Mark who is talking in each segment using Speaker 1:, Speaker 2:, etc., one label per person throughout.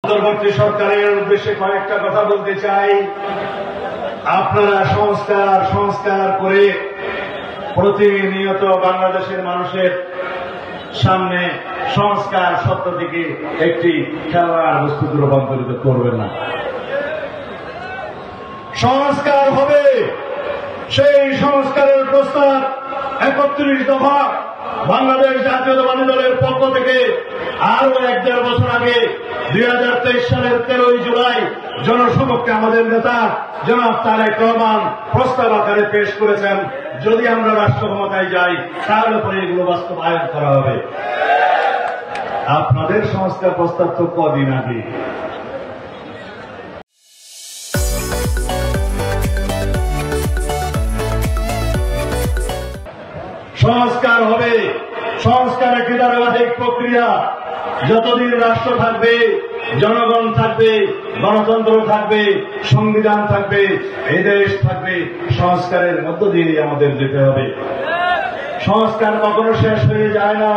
Speaker 1: অন্তর্বর্তী সরকারের উদ্দেশ্যে কয়েকটা কথা বলতে চাই। আপনারা সংস্কার করে প্রতিনিয়ত বাংলাদেশের মানুষের সামনে সংস্কার শব্দটিকে একটি খেলার বস্তুতে রূপান্তরিত করবেন না। সংস্কার হবে, সেই সংস্কারের প্রস্তাব 31 দফা বাংলাদেশ জাতীয়তাবাদী দলের পক্ষ থেকে আরো 1.5 বছর আগে 2023 সালের 13 জুলাই জনসমক্ষে আমাদের নেতা জনাব তারেক রহমান প্রস্তাব আকারে পেশ করেছেন। যদি আমরা রাষ্ট্র ক্ষমতায় যাই তাহলে পরে এগুলো বাস্তবায়ন করা হবে। আপনাদের সংস্কার প্রস্তাব তো কদিন আগে। সংস্কার হবে, সংস্কার একটি ধারাবাহিক প্রক্রিয়া। যতদিন রাষ্ট্র থাকবে, জনগণ থাকবে, গণতন্ত্র থাকবে, সংবিধান থাকবে, এই দেশ থাকবে, সংস্কারের মধ্য দিয়ে আমাদের যেতে হবে। সংস্কার কখনো শেষ হয়ে যায় না।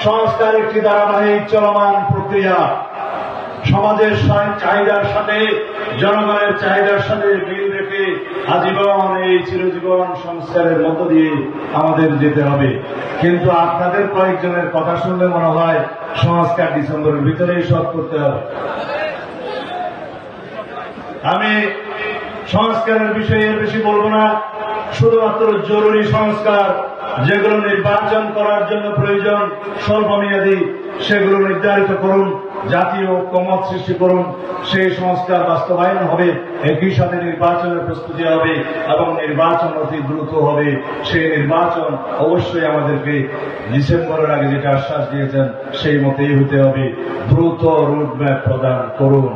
Speaker 1: সংস্কার একটি ধারাবাহিক চলমান প্রক্রিয়া। সমাজের চাহিদার সাথে, জনগণের চাহিদার সাথে মিল রেখে আজীবন এই চিরজীবন সংস্কারের মধ্য দিয়ে আমাদের যেতে হবে। কিন্তু আপনাদের কয়েকজনের কথা শুনলে মনে হয় সংস্কার ডিসেম্বরের ভিতরেই সব করতে হবে। আমি সংস্কারের বিষয়ে এর বেশি বলবো না। শুধুমাত্র জরুরি সংস্কার, যেগুলো নির্বাচন করার জন্য প্রয়োজন স্বল্পমেয়াদী, সেগুলো নির্ধারিত করুন, জাতীয় ঐক্যমত সৃষ্টি করুন, সেই সংস্কার বাস্তবায়ন হবে। একই সাথে নির্বাচনের প্রস্তুতি হবে এবং নির্বাচন অতি দ্রুত হবে। সেই নির্বাচন অবশ্যই আমাদেরকে ডিসেম্বরের আগে যেটা আশ্বাস দিয়েছেন সেই মতেই হতে হবে। দ্রুত রুটম্যাপ প্রদান করুন।